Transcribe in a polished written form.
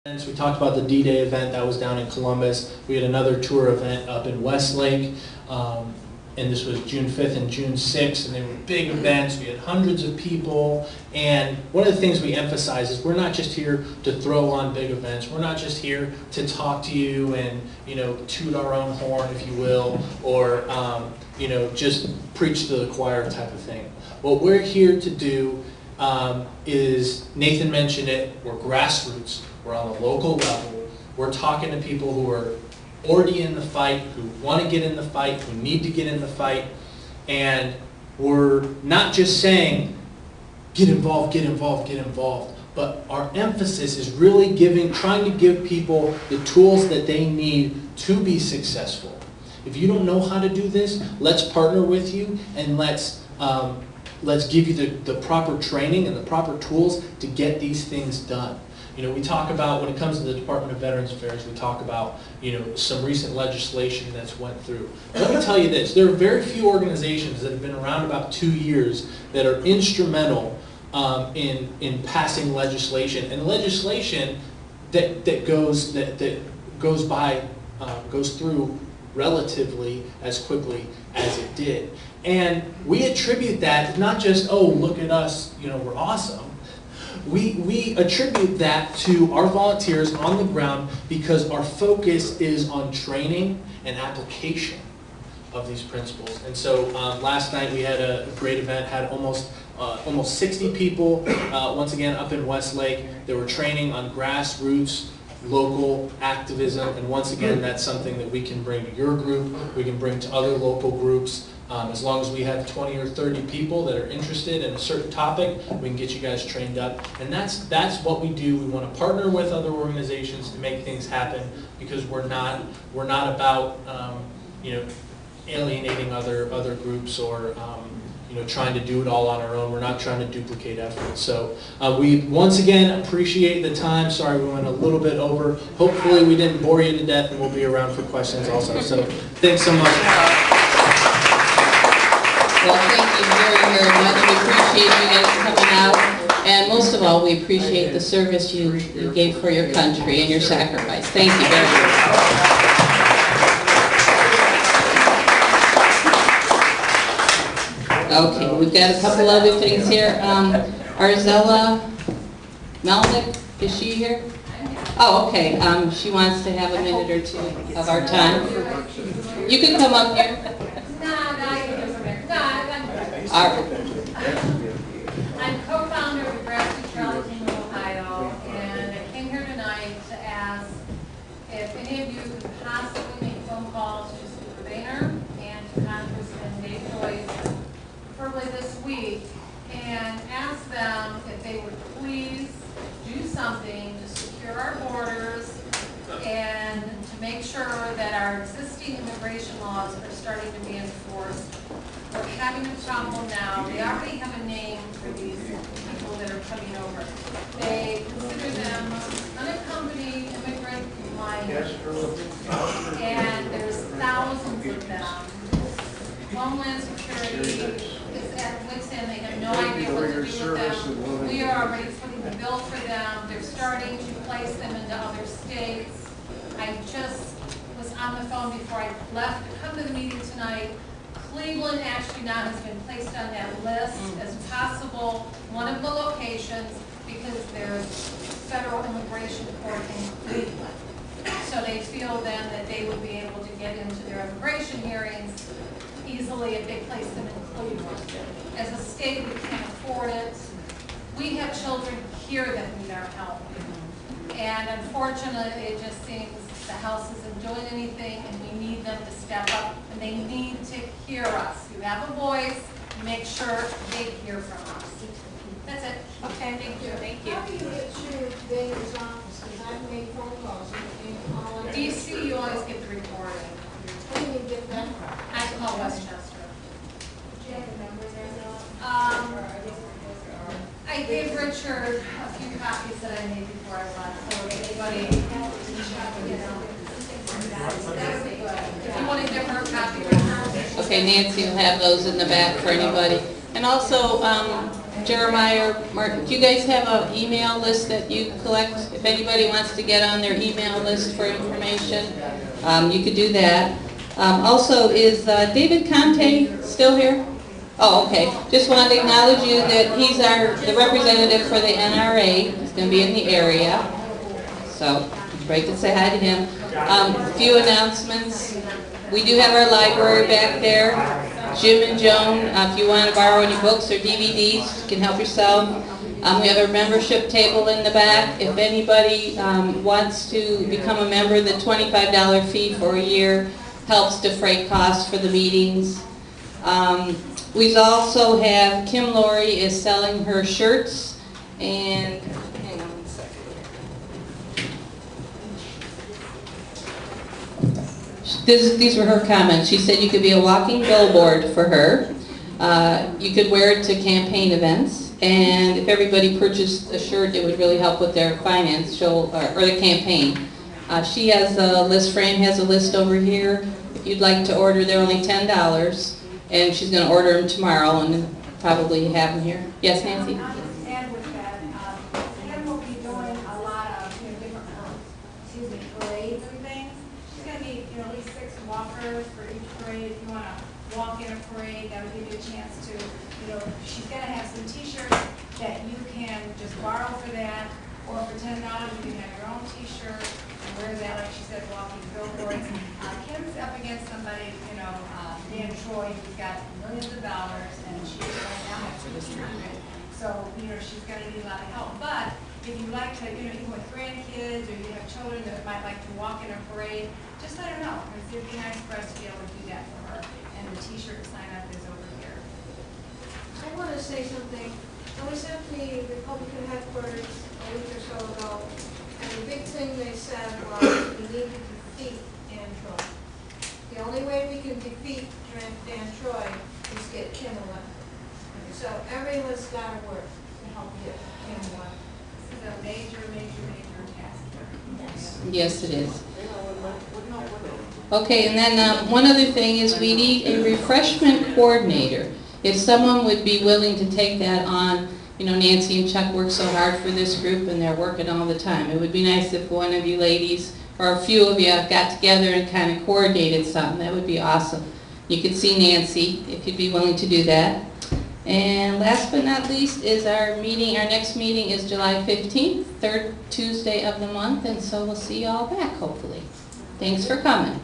We talked about the D-Day event that was down in Columbus. We had another tour event up in Westlake, and this was June 5th and June 6th, and they were big events. We had hundreds of people, and one of the things we emphasize is we're not just here to throw on big events. We're not just here to talk to you and toot our own horn, if you will, or just preach to the choir type of thing. What we're here to do is, Nathan mentioned it, we're grassroots. We're on the local level. We're talking to people who are already in the fight, who want to get in the fight, who need to get in the fight. And we're not just saying, get involved, get involved, get involved. But our emphasis is really trying to give people the tools that they need to be successful. If you don't know how to do this, let's partner with you and let's give you the proper training and the proper tools to get these things done. We talk about, when it comes to the Department of Veterans Affairs, we talk about, some recent legislation that's went through. Let me tell you this, there are very few organizations that have been around about 2 years that are instrumental in passing legislation, and legislation that goes through relatively as quickly as it did. And we attribute that not just, oh, look at us, we're awesome. We attribute that to our volunteers on the ground because our focus is on training and application of these principles. And so last night we had a great event, had almost 60 people, once again up in Westlake. They were training on grassroots local activism, and once again that's something that we can bring to your group, we can bring to other local groups. As long as we have 20 or 30 people that are interested in a certain topic, we can get you guys trained up. And that's what we do. We want to partner with other organizations to make things happen because we're not about alienating other groups or trying to do it all on our own. We're not trying to duplicate efforts. So we once again appreciate the time. Sorry we went a little bit over. Hopefully we didn't bore you to death, and we'll be around for questions also. So thanks so much. Well, thank you very, very much. We appreciate you guys coming out. And most of all, we appreciate the service you gave for your country and your sacrifice. Thank you very much. Okay, we've got a couple other things here. Arzella Melnick, is she here? Oh, okay. She wants to have a minute or two of our time. You can come up here. I'm co-founder of Grassroots Rally Team in Ohio, and I came here tonight to ask if any of you could possibly make phone calls to Steve Boehner and to Congressman Dave Joyce, preferably this week, and ask them if they would please do something to secure our borders and to make sure that our existing immigration laws are starting to be enforced. We're having a problem now. They already have a name for these people that are coming over. They consider them unaccompanied immigrant minors. And there's thousands of them. Homeland Security is at wit's end. They have no idea what to do with them. We are already putting the bill for them. They're starting to place them into other states. I just was on the phone before I left to come to the meeting tonight. Cleveland actually now has been placed on that list as possible one of the locations because there's federal immigration court in Cleveland. So they feel then that they would be able to get into their immigration hearings easily if they place them in Cleveland. As a state, we can't afford it. We have children here that need our help. And unfortunately, it just seems the House isn't doing anything, and we need them to step up, and they need to hear us. You have a voice, make sure they hear from us. That's it. Okay, thank you. Thank you. How do you get to Boehner's office? Because I've made phone calls and all that. DC, you always get the recording. How do you get that? I call Westchester. Do you have a number there now? I gave Richard a few copies that I made before I left, so if anybody, that would be good. If you want to give her a copy, Richard. Okay, Nancy will have those in the back for anybody. And also, Jeremiah, or Mark, do you guys have an email list that you collect? If anybody wants to get on their email list for information, you could do that. Also, is David Conte still here? Oh, okay. Just wanted to acknowledge you that he's the representative for the NRA. He's going to be in the area. So, great to say hi to him. A few announcements. We do have our library back there. Jim and Joan, if you want to borrow any books or DVDs, you can help yourself. We have a membership table in the back. If anybody wants to become a member, the $25 fee for a year helps defray costs for the meetings. We also have, Kim Laurie is selling her shirts, and hang on one second. These were her comments. She said you could be a walking billboard for her. You could wear it to campaign events, and if everybody purchased a shirt, it would really help with their financial, or the campaign. She has a list, Fran has a list over here. If you'd like to order, they're only $10. And she's going to order them tomorrow and probably have them here. Yes, Nancy? I'll just add with that, Kim will be doing a lot of, different, parades and things. She's gonna need, at least 6 walkers for each parade. If you wanna walk in a parade, that'll give you a chance to, she's gonna have some t-shirts that you can just borrow for that, or for $10, you can have your own t-shirt, and wear that, like she said, walking billboards. Kim's up against somebody, Dan Troy, who's got millions of dollars, and she's right now at 200. So, she's gonna need a lot of help. But if you like to, even with grandkids, or you have children that might like to walk in a parade, just let her know, because it'd be nice for us to be able to do that for her. And the t-shirt sign up is over here. I want to say something. I was at the Republican headquarters a week or so ago, and the big thing they said was we need to defeat Dan Troy. The only way we can defeat Dan Troy is get Kim elected. So everyone's got to work to help get Kim elected. This is a major task. Yes, it is. Okay, and then one other thing is we need a refreshment coordinator. If someone would be willing to take that on, Nancy and Chuck work so hard for this group and they're working all the time. It would be nice if one of you ladies or a few of you got together and kind of coordinated something. That would be awesome. You could see Nancy if you'd be willing to do that. And last but not least is our meeting. Our next meeting is July 15th, third Tuesday of the month, and so we'll see you all back hopefully. Thanks for coming.